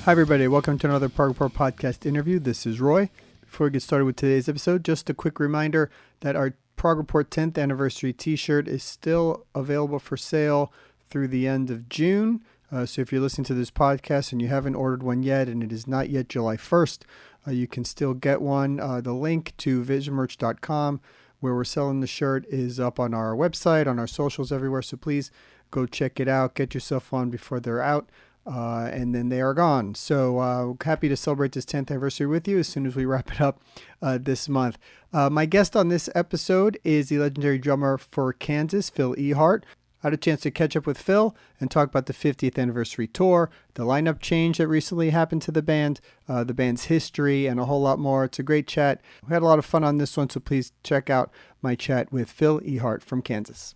Hi, everybody. Welcome to another Prog Report podcast interview. This is Roy. Before we get started with today's episode, just a quick reminder that our Prog Report 10th anniversary t-shirt is still available for sale through the end of June. So if you're listening to this podcast and you haven't ordered one yet, and it is not yet July 1st, you can still get one. The link to visionmerch.com, where we're selling the shirt, is up on our website, on our socials, everywhere. So please go check it out. Get yourself one before they're out. And then they are gone. So happy to celebrate this 10th anniversary with you as soon as we wrap it up this month. My guest on this episode is the legendary drummer for Kansas, Phil Ehart. I had a chance to catch up with Phil and talk about the 50th anniversary tour, the lineup change that recently happened to the band's history, and a whole lot more. It's a great chat. We had a lot of fun on this one, so please check out my chat with Phil Ehart from Kansas.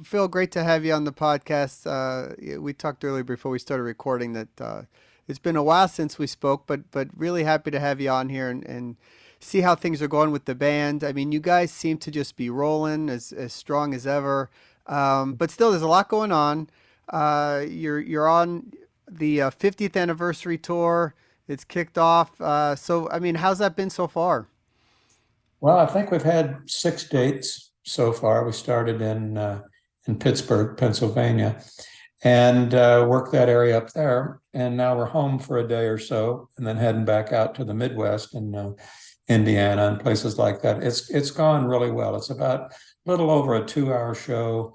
Phil, great to have you on the podcast. We talked earlier before we started recording that it's been a while since we spoke, but really happy to have you on here and see how things are going with the band. I mean, you guys seem to just be rolling as strong as ever, but still there's a lot going on. You're on the 50th anniversary tour. It's kicked off. So, I mean, how's that been so far? Well, I think we've had 6 dates so far. We started in Pittsburgh, Pennsylvania, and worked that area up there. And now we're home for a day or so, and then heading back out to the Midwest and Indiana and places like that. It's gone really well. It's about a little over a 2-hour show,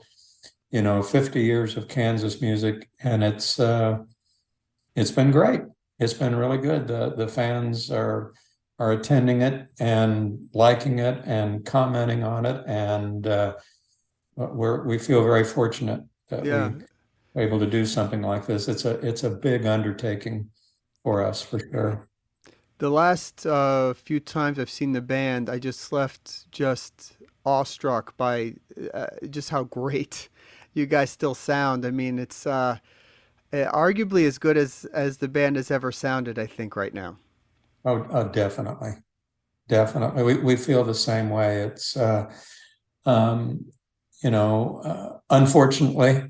50 years of Kansas music, and it's been great. It's been really good. The fans are attending it and liking it and commenting on it, and we feel very fortunate that we're able to do something like this. It's a big undertaking for us, for sure. The last few times I've seen the band, I just left just awestruck by just how great you guys still sound. I mean, it's arguably as good as the band has ever sounded, I think, right now. Oh, definitely. Definitely. We feel the same way. It's, unfortunately,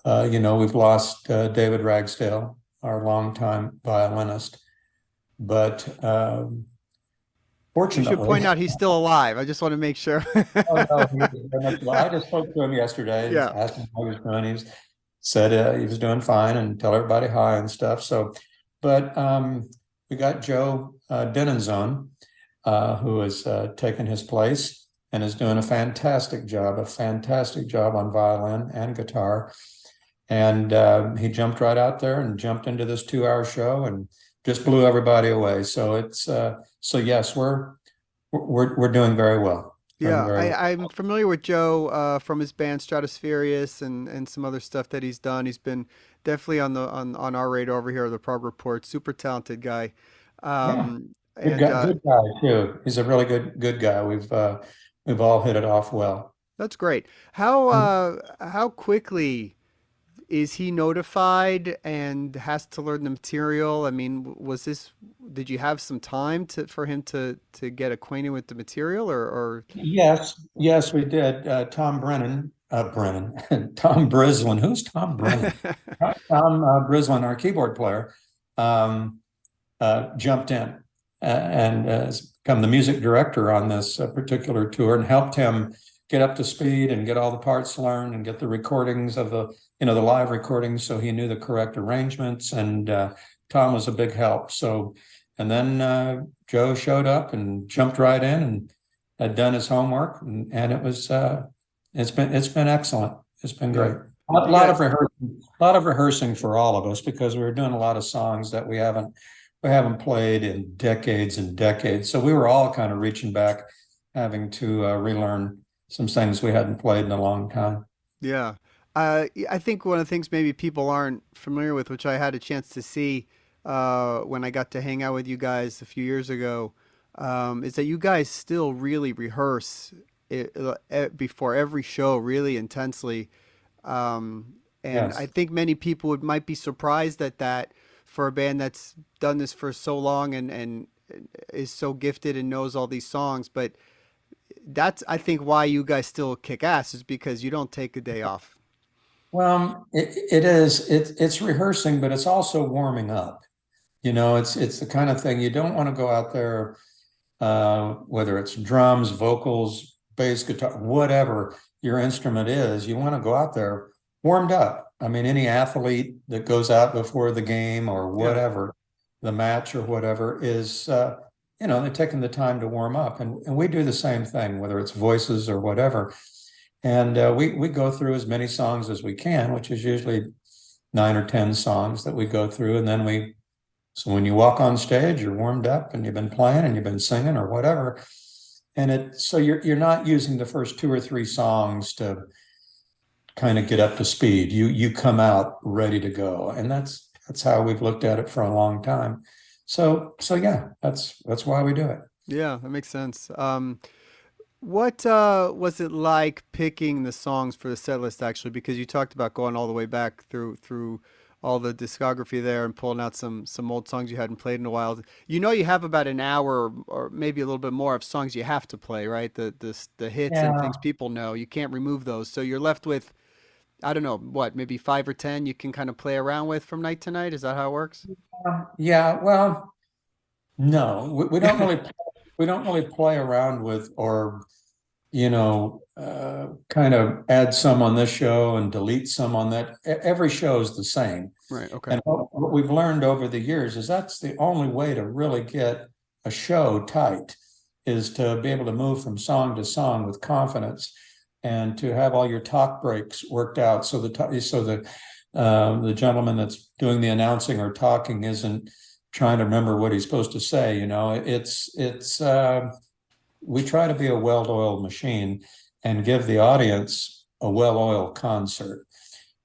we've lost David Ragsdale, our longtime violinist, but fortunately... You should point out he's still alive. I just want to make sure. Oh, no, I just spoke to him yesterday, asked him how he was doing. He said he was doing fine and tell everybody hi and stuff. So, but we got Joe Denenzone, who has taken his place and is doing a fantastic job on violin and guitar. And he jumped right out there and jumped into this 2-hour show and just blew everybody away. So it's yes, we're doing very well. I'm familiar with Joe from his band Stratusferius and some other stuff that he's done. He's been definitely on our radar over here, the Prog Report. Super talented guy. Good guy too. He's a really good guy. We've all hit it off well. That's great. How quickly is he notified and has to learn the material? I mean, did you have some time for him to get acquainted with the material or? Yes, we did. Tom Brislin. Who's Tom Brennan? Tom Brislin, our keyboard player, jumped in and has become the music director on this particular tour and helped him get up to speed and get all the parts learned and get the recordings of the live recordings, so he knew the correct arrangements. And Tom was a big help. So, and then Joe showed up and jumped right in and had done his homework, and it was it's been excellent. It's been great. A lot of rehearsing for all of us, because we were doing a lot of songs that we haven't played in decades and decades. So we were all kind of reaching back, having to relearn some things we hadn't played in a long time. Yeah. I think one of the things maybe people aren't familiar with, which I had a chance to see when I got to hang out with you guys a few years ago, is that you guys still really rehearse before every show really intensely. Yes. I think many people might be surprised at that for a band that's done this for so long and is so gifted and knows all these songs. But that's, I think, why you guys still kick ass, is because you don't take a day off. Well, it's rehearsing, but it's also warming up. It's the kind of thing you don't want to go out there, whether it's drums, vocals, bass, guitar, whatever your instrument is, you want to go out there warmed up. I mean, any athlete that goes out before the game or Yeah. whatever, the match or whatever is, they're taking the time to warm up. And we do the same thing, whether it's voices or whatever. And we go through as many songs as we can, which is usually 9 or 10 songs that we go through. And then so when you walk on stage, you're warmed up and you've been playing and you've been singing or whatever. And so you're not using the first 2 or 3 songs to kind of get up to speed. You come out ready to go. And that's how we've looked at it for a long time. So yeah, that's why we do it. Yeah, that makes sense. What was it like picking the songs for the set list actually? Because you talked about going all the way back through all the discography there and pulling out some old songs you hadn't played in a while. You have about an hour or maybe a little bit more of songs you have to play, right? The hits and Yeah. things people know. You can't remove those. So you're left with, I don't know, what, maybe 5 or 10 you can kind of play around with from night to night. Is that how it works? Yeah. Well, no, we don't really play around with or kind of add some on this show and delete some on that. Every show is the same. Right. Okay. And what we've learned over the years is that's the only way to really get a show tight is to be able to move from song to song with confidence and to have all your talk breaks worked out. So the gentleman that's doing the announcing or talking isn't trying to remember what he's supposed to say. We try to be a well-oiled machine and give the audience a well-oiled concert.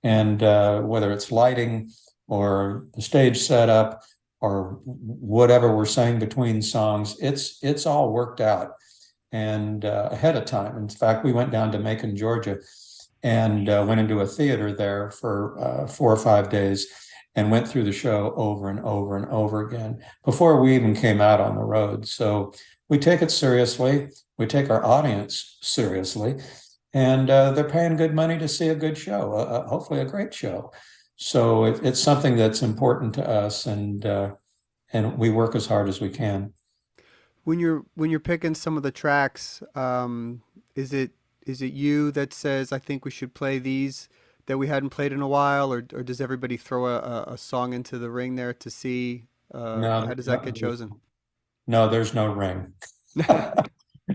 And whether it's lighting or the stage setup or whatever we're saying between songs, it's all worked out and ahead of time. In fact, we went down to Macon, Georgia, and went into a theater there for 4 or 5 days and went through the show over and over and over again before we even came out on the road. So we take it seriously. We take our audience seriously, and they're paying good money to see a good show, hopefully a great show. So it's something that's important to us, and we work as hard as we can. When you're picking some of the tracks, is it you that says I think we should play these that we hadn't played in a while, or does everybody throw a song into the ring there to see? No, How does that get chosen? no, there's no ring.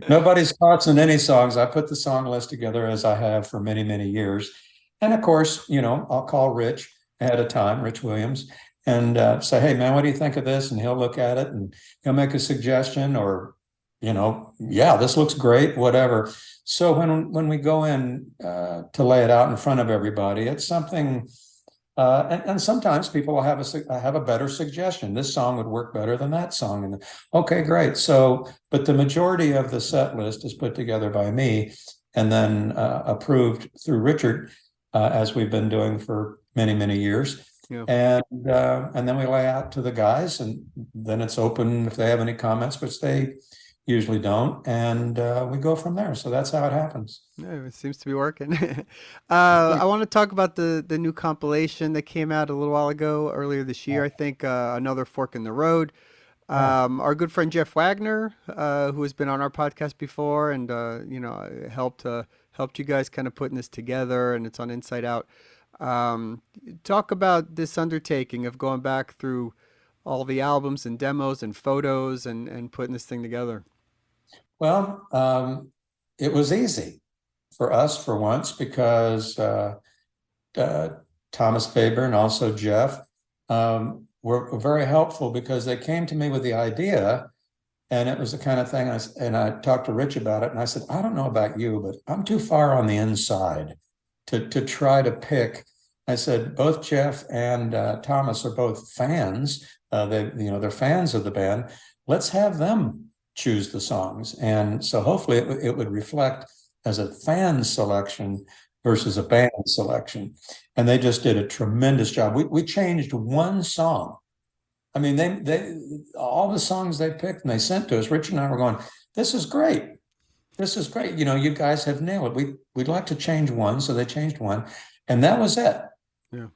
Nobody's caught in any songs. I put the song list together as I have for many, many years. And of course, I'll call Rich ahead of time, Rich Williams, and say, hey, man, what do you think of this? And he'll look at it and he'll make a suggestion or, yeah, this looks great, whatever. So when we go in to lay it out in front of everybody, it's something. And sometimes people will have a better suggestion. This song would work better than that song. And okay, great. So, but the majority of the set list is put together by me and then approved through Richard, as we've been doing for many, many years. Yeah. And then we lay out to the guys, and then it's open if they have any comments, which they usually don't, and we go from there. So that's how it happens. Yeah, it seems to be working. I want to talk about the new compilation that came out a little while ago, earlier this year, I think, Another Fork in the Road. Our good friend Jeff Wagner, who has been on our podcast before, and helped you guys kind of putting this together, and it's on Inside Out. Talk about this undertaking of going back through all the albums and demos and photos and putting this thing together. Well, it was easy for us for once because Thomas Faber and also Jeff were very helpful because they came to me with the idea, and it was the kind of thing I talked to Rich about it, and I said, I don't know about you, but I'm too far on the inside to try to pick. I said, both Jeff and Thomas are both fans. They're fans of the band. Let's have them choose the songs. And so hopefully it would reflect as a fan selection versus a band selection. And they just did a tremendous job. We changed one song. I mean, they all the songs they picked and they sent to us, Rich and I were going, this is great. This is great. You guys have nailed it. We'd like to change one. So they changed one. And that was it. Yeah.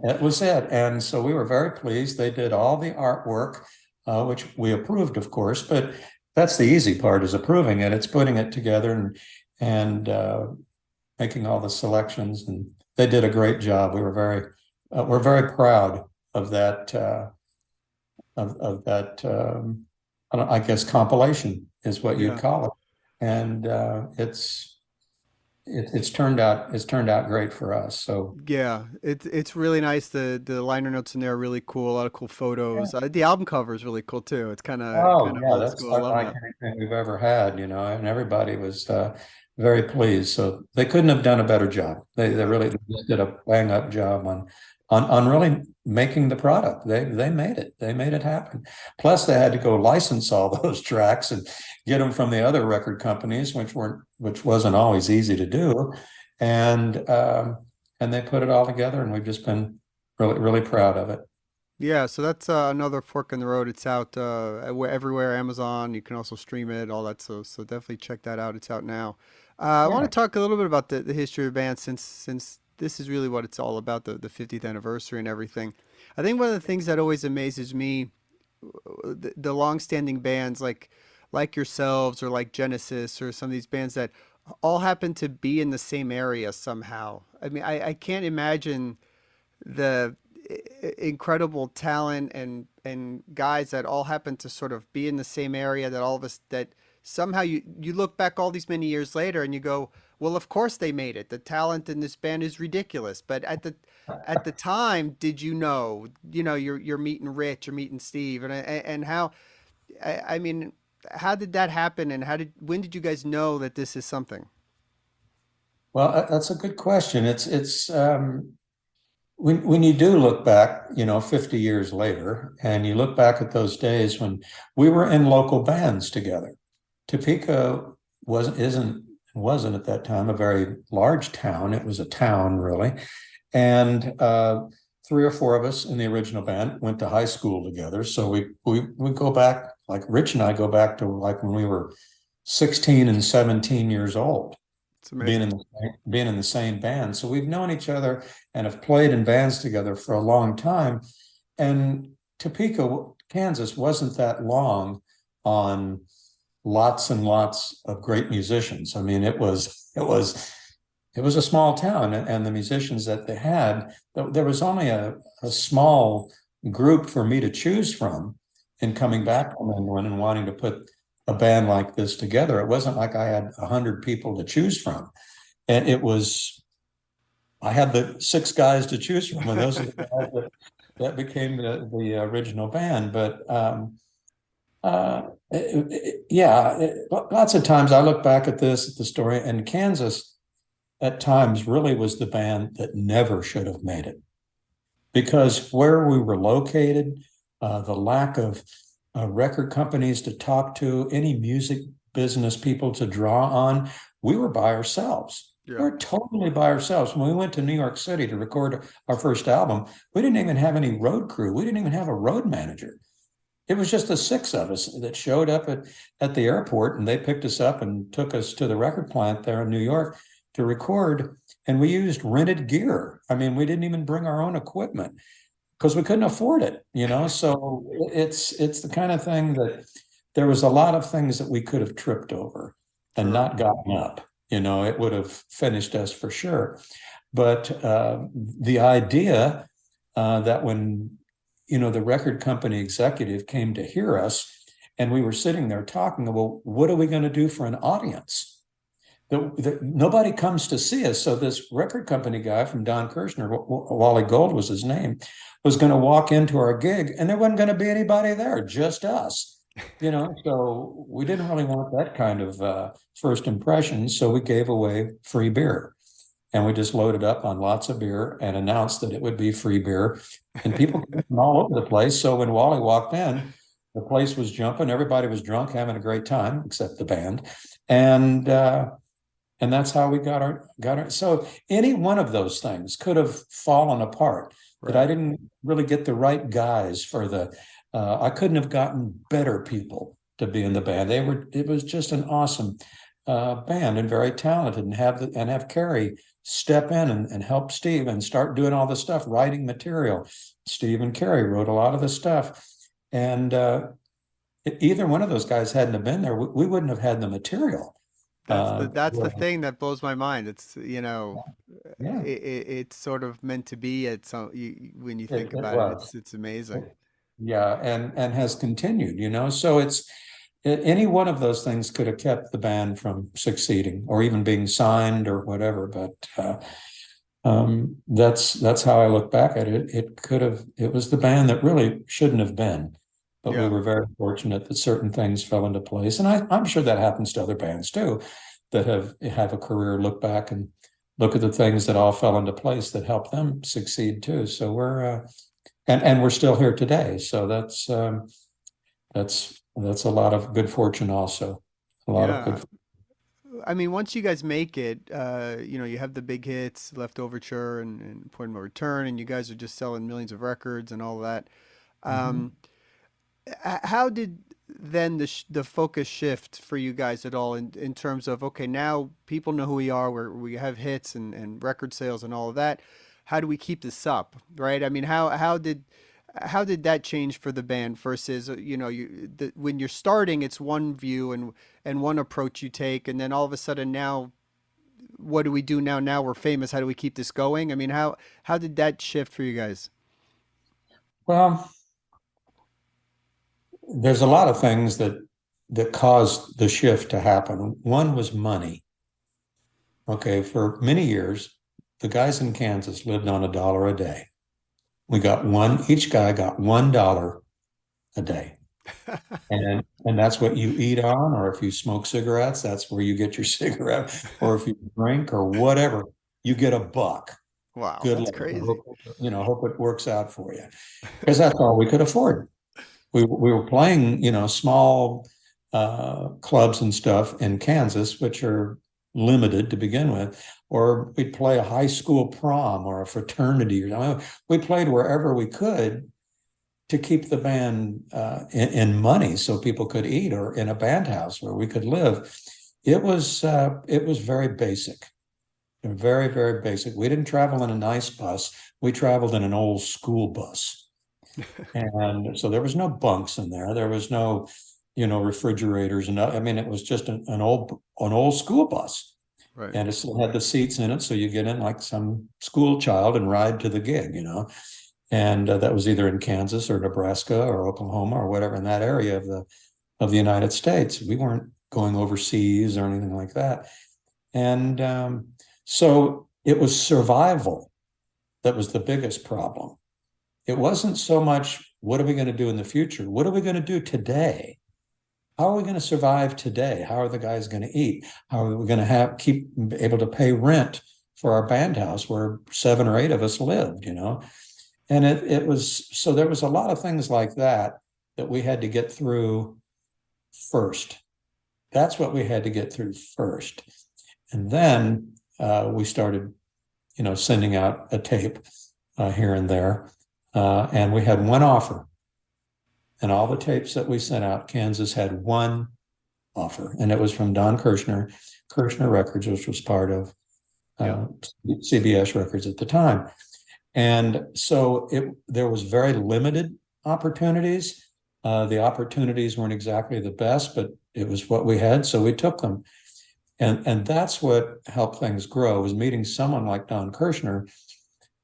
That was it. And so we were very pleased. They did all the artwork, which we approved, of course, but that's the easy part is approving it. It's putting it together and making all the selections. And they did a great job. We're very proud of that, of that, I guess compilation is what you'd Yeah. call it. And it's turned out great for us. So Yeah, it's really nice. The liner notes in there are really cool. A lot of cool yeah. photos. The album cover is really cool too. It's Oh kind of yeah, old that's school. I love unlike that. anything we've ever had, and everybody was very pleased. So they couldn't have done a better job. They Yeah. really did a bang up job on really making the product. They made it. They made it happen. Plus, they had to go license all those tracks and get them from the other record companies, which wasn't always easy to do. And and they put it all together, and we've just been really proud of it. Yeah, so that's another fork in the road. It's out everywhere, Amazon. You can also stream it, all that. So definitely check that out. It's out now. I want to Yeah. talk a little bit about the history of the band since this is really what it's all about, the 50th anniversary and everything. I think one of the things that always amazes me, the long-standing bands like yourselves or like Genesis or some of these bands that all happen to be in the same area somehow. I mean, I can't imagine the incredible talent and guys that all happen to sort of be in the same area that all of us that somehow you look back all these many years later and you go, well, of course they made it. The talent in this band is ridiculous. But at the time, did you know, you're meeting Rich or meeting Steve and how, I mean, how did that happen and when did you guys know that this is something? Well, that's a good question. It's when you do look back, 50 years later, and you look back at those days when we were in local bands together. Topeka wasn't at that time a very large town. It was a town really, and three or four of us in the original band went to high school together. So we go back, like Rich and I go back to like when we were 16 and 17 years old It's amazing. being in the same band. So we've known each other and have played in bands together for a long time. And Topeka, Kansas wasn't that long on lots and lots of great musicians. I mean, it was a small town, and the musicians that they had, there was only a small group for me to choose from in coming back from England and wanting to put a band like this together. It wasn't like I had 100 people to choose from. And I had the six guys to choose from, and those are the guys that became the original band. But lots of times I look back at the story, and Kansas at times really was the band that never should have made it because where we were located, the lack of record companies to talk to, any music business people to draw on, we were by ourselves. We Yeah. were totally by ourselves. When we went to New York City to record our first album, we didn't even have any road crew. We didn't even have a road manager. It was just the six of us that showed up at the airport, and they picked us up and took us to the record plant there in New York to record. And we used rented gear. I mean, we didn't even bring our own equipment because we couldn't afford it. So it's the kind of thing that there was a lot of things that we could have tripped over and Sure. not gotten up. It would have finished us for sure. But the idea that when the record company executive came to hear us, and we were sitting there talking, well, what are we going to do for an audience? Nobody comes to see us. So this record company guy from Don Kirshner, Wally Gold was his name, was going to walk into our gig, and there wasn't going to be anybody there, just us. So we didn't really want that kind of first impression. So we gave away free beer, and we just loaded up on lots of beer and announced that it would be free beer. And people came from all over the place. So when Wally walked in, the place was jumping. Everybody was drunk, having a great time, except the band. And and that's how we got our. So any one of those things could have fallen apart. That I Right. didn't really get the right guys for the. I couldn't have gotten better people to be in the band. It was just an awesome band and very talented, and have Carrie step in and help Steve and start doing all the stuff, writing material. Steve and Carrie wrote a lot of the stuff. And either one of those guys hadn't have been there, we wouldn't have had the material. That's the thing that blows my mind. It's, Yeah, it's sort of meant to be at when you think it about it. was. It's amazing. Yeah, and has continued, so any one of those things could have kept the band from succeeding or even being signed or whatever. But that's how I look back at it. It was the band that really shouldn't have been, but we Yeah. were very fortunate that certain things fell into place. And I'm sure that happens to other bands too, that have a career, look back and look at the things that all fell into place that helped them succeed too. So and we're still here today. So that's a lot of good fortune also. A lot of Yeah. good. I mean, once you guys make it, you have the big hits, Left Overture and Point of No Return, and you guys are just selling millions of records and all that. Mhm. Um, how did then the focus shift for you guys at all in terms of, okay, now people know who we are, we have hits and record sales and all of that. How do we keep this up, right? I mean, how did that change for the band versus, when you're starting, it's one view and one approach you take, and then all of a sudden now, what do we do now? Now we're famous. How do we keep this going? I mean, how did that shift for you guys? Well, there's a lot of things that caused the shift to happen. One was money. Okay, for many years, the guys in Kansas lived on $1 a day. Each guy got $1 a day. And that's what you eat on, or if you smoke cigarettes, that's where you get your cigarette, or if you drink or whatever, you get $1. Wow, Good that's luck. crazy. Hope it works out for you. Because that's all we could afford. We were playing, small clubs and stuff in Kansas, which are limited to begin with, or we'd play a high school prom or a fraternity. We played wherever we could to keep the band in money so people could eat, or in a band house where we could live. It was very basic, very, very basic. We didn't travel in a nice bus. We traveled in an old school bus. And so there was no bunks in there. There was no, refrigerators. And I mean, it was just an old school bus. Right. And it still had the seats in it. So you get in like some school child and ride to the gig. And that was either in Kansas or Nebraska or Oklahoma or whatever, in that area of the United States. We weren't going overseas or anything like that. And so it was survival that was the biggest problem. It wasn't so much, what are we going to do in the future? What are we going to do today? How are we going to survive today? How are the guys going to eat? How are we going to keep able to pay rent for our band house where 7 or 8 of us lived? And so there was a lot of things like that we had to get through first. That's what we had to get through first. And then we started, sending out a tape here and there. And we had one offer. And all the tapes that we sent out, Kansas had one offer. And it was from Don Kirshner Records, which was part of Yeah. CBS Records at the time. And so there was very limited opportunities. The opportunities weren't exactly the best, but it was what we had, so we took them. And that's what helped things grow, was meeting someone like Don Kirshner,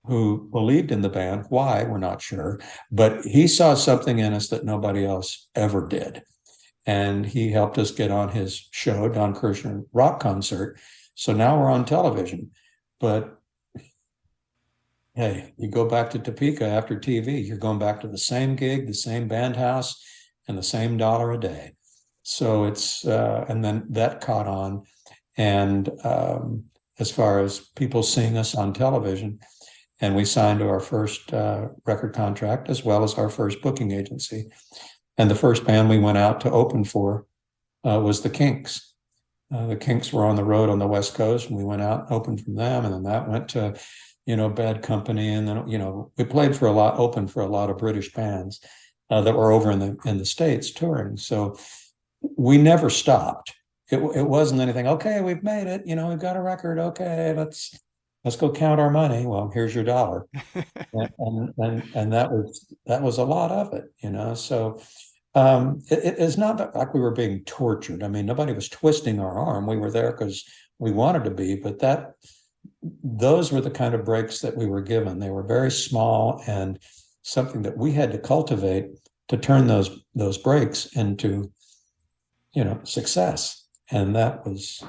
who believed in the band. Why, we're not sure, but he saw something in us that nobody else ever did. And he helped us get on his show, Don Kirshner Rock Concert. So now we're on television. But hey, you go back to Topeka after TV, you're going back to the same gig, the same band house, and the same $1 a day. So and then that caught on. And as far as people seeing us on television, and we signed to our first record contract, as well as our first booking agency. And the first band we went out to open for was the Kinks. The Kinks were on the road on the West Coast, and we went out and opened from them. And then that went to, Bad Company. And then, we opened for a lot of British bands that were over in the States touring. So we never stopped. it wasn't anything. Okay, we've made it. We've got a record. Okay, let's go count our money. Well, here's your dollar. And that was a lot of it. So it's not like we were being tortured. I mean, nobody was twisting our arm. We were there because we wanted to be, but those were the kind of breaks that we were given. They were very small and something that we had to cultivate to turn those breaks into, success. And that was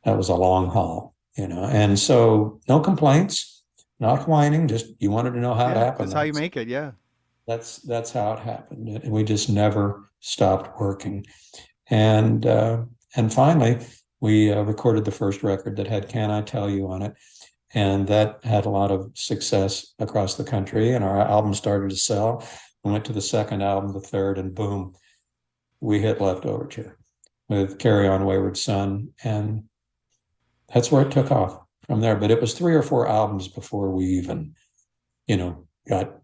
a long haul, and so no complaints, not whining, just you wanted to know how it Yeah, happened. that's how you make it. Yeah. That's how it happened. And we just never stopped working. And finally, we recorded the first record that had Can I Tell You on it. And that had a lot of success across the country. And our album started to sell. We went to the second album, the third, and boom, we hit Leftover with Carry On Wayward Son. And that's where it took off from there. But it was 3 or 4 albums before we even, got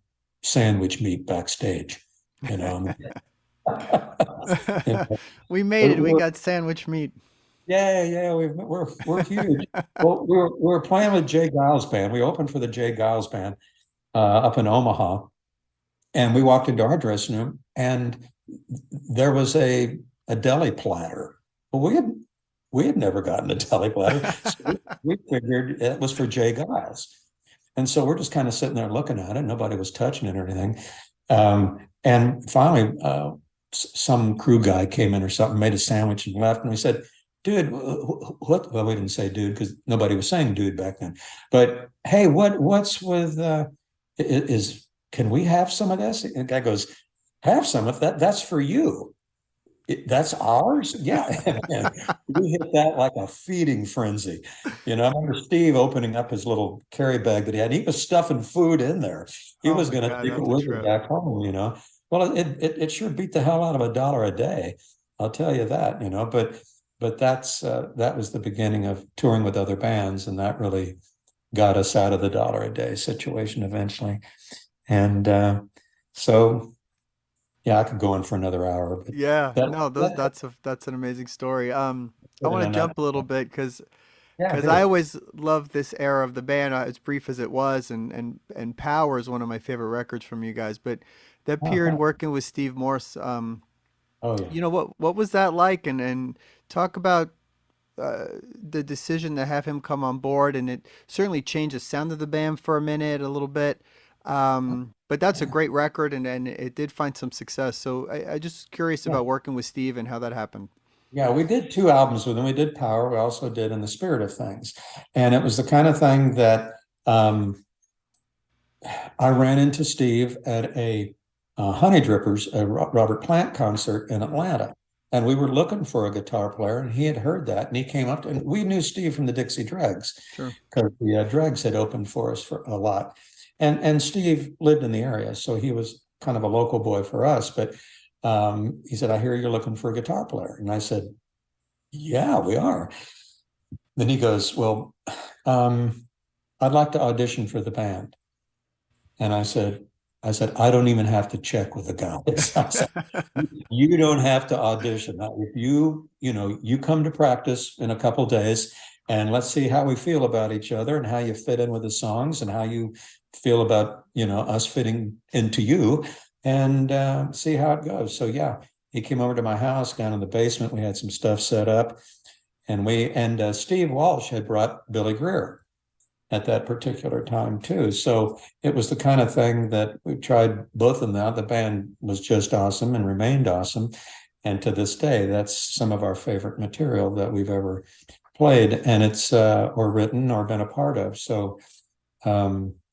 sandwich meat backstage. You know, We made it. We got sandwich meat. yeah, we're huge. Well, we were playing with Jay Giles band. We opened for the Jay Giles band up in Omaha, and we walked into our dressing room, and there was a deli platter. Well, we had never gotten a deli platter, so we figured it was for Jay Giles. And so we're just kind of sitting there looking at it. Nobody was touching it or anything. And finally, some crew guy came in or something, made a sandwich and left. And we said, dude, what? Well, we didn't say dude because nobody was saying dude back then. But hey, what's with can we have some of this? And the guy goes, have some of that. That's for you. That's ours? Yeah. We hit that like a feeding frenzy. I remember Steve opening up his little carry bag that he had. He was stuffing food in there. He was going to take it with him back home, Well, it sure beat the hell out of $1 a day. I'll tell you that, but that was the beginning of touring with other bands. And that really got us out of the $1 a day situation eventually. And so yeah, I could go on for another hour. But Yeah, no, that's an amazing story. I want to jump a little bit because I always loved this era of the band, as brief as it was, and Power is one of my favorite records from you guys. But that period working with Steve Morse, Oh yeah. what was that like? And talk about the decision to have him come on board, and it certainly changed the sound of the band for a minute, a little bit. But that's a great record, and it did find some success. So I just curious about working with Steve and how that happened. Yeah, we did 2 albums with him. We did Power. We also did In the Spirit of Things. And it was the kind of thing that I ran into Steve at a Honey Drippers, a Robert Plant concert in Atlanta. And we were looking for a guitar player, and he had heard that. And he came up, and we knew Steve from the Dixie Dregs Sure. because the Dregs had opened for us for a lot. And Steve lived in the area, so he was kind of a local boy for us. But he said, I hear you're looking for a guitar player. And I said, yeah, we are. Then he goes, well, I'd like to audition for the band. And I said, I don't even have to check with the guys. I said, you don't have to audition. If you come to practice in a couple of days, and let's see how we feel about each other and how you fit in with the songs and how you feel about, us fitting into you, and see how it goes. So yeah, he came over to my house down in the basement. We had some stuff set up, and Steve Walsh had brought Billy Greer at that particular time too. So it was the kind of thing that we tried both of them out. The band was just awesome and remained awesome. And to this day, that's some of our favorite material that we've ever played, and it's or written or been a part of. So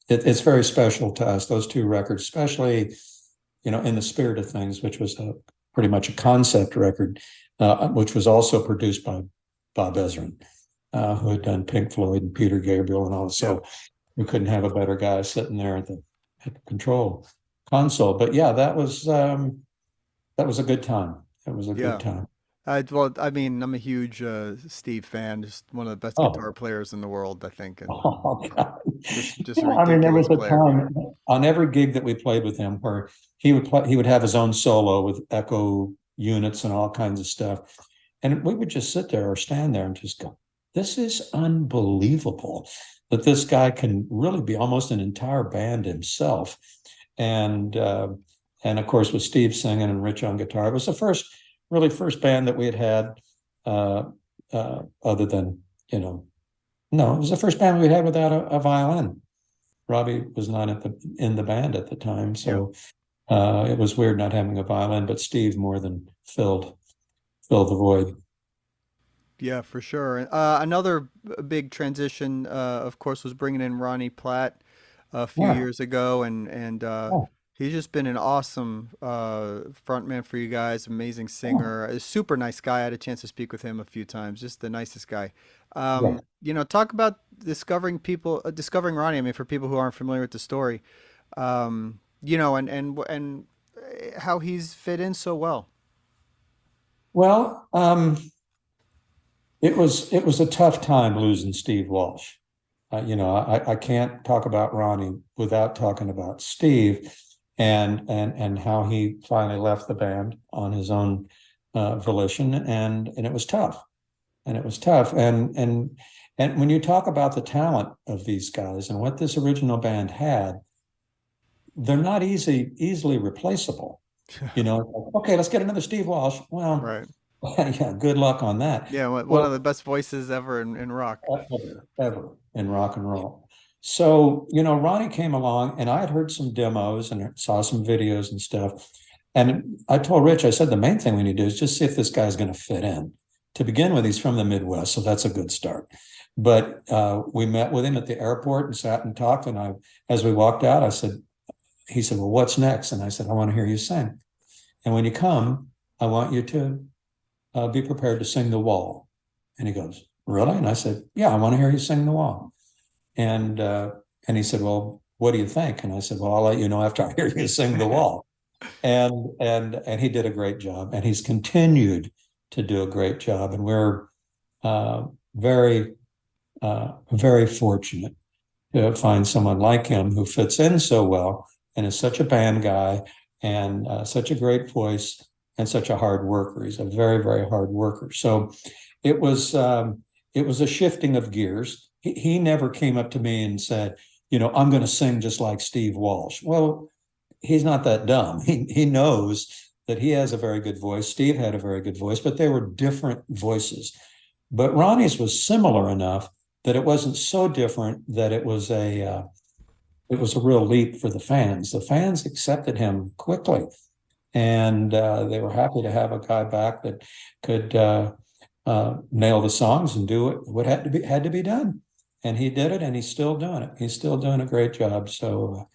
it's very special to us, those 2 records, especially, In the Spirit of Things, which was pretty much a concept record, which was also produced by Bob Ezrin, who had done Pink Floyd and Peter Gabriel and all. So we couldn't have a better guy sitting there at the control console. But yeah, that was a good time. It was a good time. Well, I mean, I'm a huge Steve fan. Just one of the best guitar players in the world, I think, and God. just a I mean, there was ridiculous a player. time on every gig that we played with him where he would have his own solo with echo units and all kinds of stuff. And we would just sit there or stand there and just go, this is unbelievable that this guy can really be almost an entire band himself. And of course, with Steve singing and Rich on guitar, it was the first band that we had other than, no, it was the first band we had without a violin. Robbie was not in the band at the time, so it was weird not having a violin, but Steve more than filled the void. Yeah, for sure. Another big transition, of course, was bringing in Ronnie Platt a few Yeah. years ago, and Oh, he's just been an awesome frontman for you guys. Amazing oh, singer, a super nice guy. I had a chance to speak with him a few times. Just the nicest guy. yeah. Talk about discovering Ronnie. I mean, for people who aren't familiar with the story, and how he's fit in so well. Well, it was a tough time losing Steve Walsh. I can't talk about Ronnie without talking about Steve and how he finally left the band on his own volition, and it was tough, and when you talk about the talent of these guys and what this original band had, they're not easily replaceable. Okay, let's get another Steve Walsh. Well, Right. yeah, good luck on that. Yeah, one of Well, the best voices ever in rock. ever in rock and roll. So, Ronnie came along and I had heard some demos and saw some videos and stuff. And I told Rich, I said, the main thing we need to do is just see if this guy's going to fit in. To begin with, he's from the Midwest, so that's a good start. But we met with him at the airport and sat and talked. And as we walked out, he said, well, what's next? And I said, I want to hear you sing. And when you come, I want you to be prepared to sing The Wall. And he goes, really? And I said, yeah, I want to hear you sing The Wall. And he said, well, what do you think? And I said, well, I'll let you know after I hear you sing The Wall. And he did a great job, and he's continued to do a great job. And we're very, very fortunate to find someone like him who fits in so well and is such a band guy and such a great voice and such a hard worker. He's a very, very hard worker. So it was a shifting of gears. He never came up to me and said, I'm going to sing just like Steve Walsh. Well, he's not that dumb. He knows that he has a very good voice. Steve had a very good voice, but they were different voices. But Ronnie's was similar enough that it wasn't so different that it was a real leap for the fans. The fans accepted him quickly, and they were happy to have a guy back that could nail the songs and do what had to be done. And he did it, and he's still doing it. He's still doing a great job. So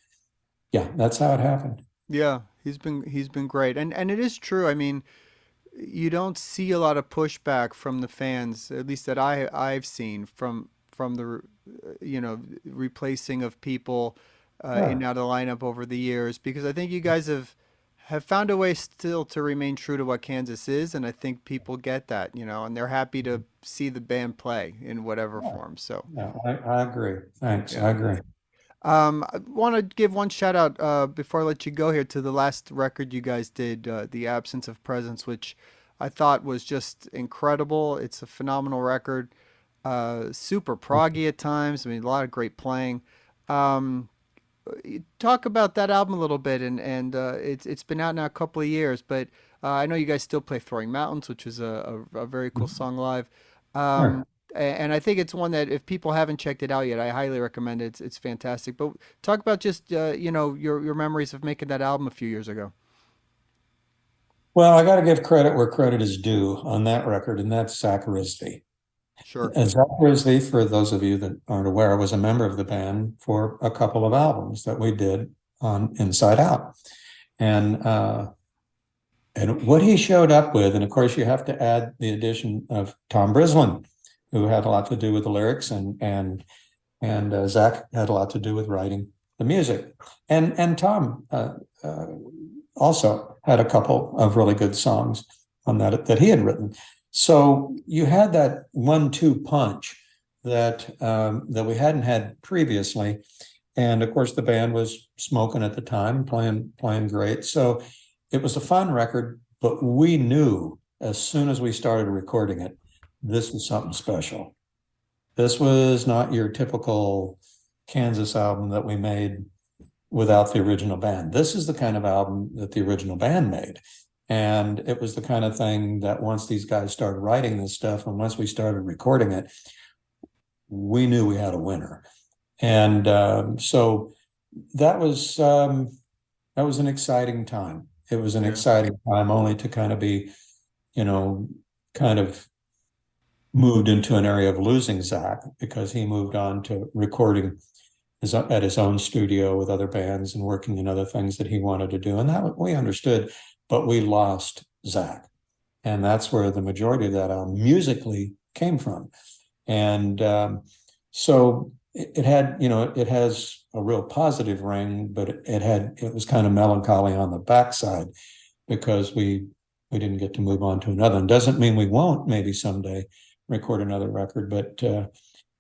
yeah, that's how it happened. Yeah, he's been great, and it is true. I mean, you don't see a lot of pushback from the fans, at least that I've seen from the replacing of people in and Sure. out of the lineup over the years, because I think you guys have found a way still to remain true to what Kansas is, and I think people get that, and they're happy to see the band play in whatever Yeah, form. So yeah, I agree. Thanks. yeah. I agree. I want to give one shout out before I let you go here to the last record you guys did, "The Absence of Presence," which I thought was just incredible. It's a phenomenal record, super proggy at times. I mean, a lot of great playing. Um, Talk about that album a little bit, and it's been out now a couple of years, but I know you guys still play "Throwing Mountains," which is a very cool song live. Sure. Um, and I think it's one that if people haven't checked it out yet, I highly recommend it. It's fantastic. But talk about just your memories of making that album a few years ago. Well, I got to give credit where credit is due on that record, and that's Zach Risby. Sure. And Zach Risby, for those of you that aren't aware, was a member of the band for a couple of albums that we did on Inside Out. And what he showed up with, and of course you have to add the addition of Tom Brislin, who had a lot to do with the lyrics, and Zach had a lot to do with writing the music, and Tom also had a couple of really good songs on that he had written. So you had that 1-2 punch that we hadn't had previously, and of course the band was smoking at the time, playing great. So it was a fun record, but we knew as soon as we started recording it, this was something special. This was not your typical Kansas album that we made without the original band. This is the kind of album that the original band made. And it was the kind of thing that once these guys started writing this stuff and once we started recording it, we knew we had a winner. And so that was an exciting time. It was an exciting time only to kind of be, kind of moved into an area of losing Zach because he moved on to recording at his own studio with other bands and working in other things that he wanted to do. And that we understood, but we lost Zach. And that's where the majority of that album musically came from. And so it had, it has a real positive ring, but it was kind of melancholy on the backside because we didn't get to move on to another. And doesn't mean we won't maybe someday record another record, but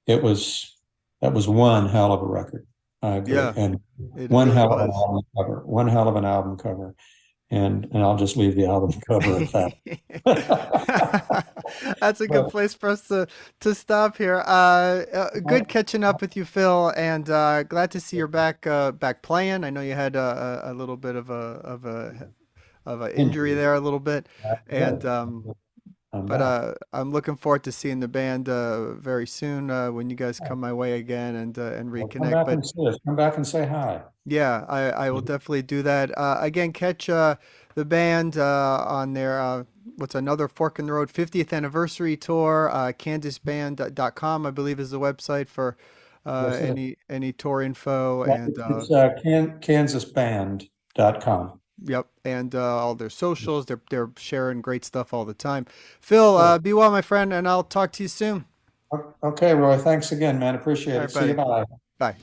that was one hell of a record. I agree. Yeah, And it one really hell of an was. album cover. One hell of an album cover. And I'll just leave the album cover at that. That's a good But, place for us to stop here. Good catching up with you, Phil, and glad to see you're back playing. I know you had a little bit of a injury there a little bit, and I'm but back. I'm looking forward to seeing the band very soon when you guys come my way again and Well, come reconnect. back But and see us. Come back and say hi. yeah, I will definitely do that. Again, catch the band on their what's another Fork in the Road 50th anniversary tour. Kansasband.com, I believe, is the website for Yes, it is. any tour info Yeah, and it's kansasband.com. yep, and all their socials. They're sharing great stuff all the time. Phil, Sure. be well, my friend, and I'll talk to you soon. Okay, Roy, thanks again, man. All Appreciate right, it. See you. buddy. Bye. Bye.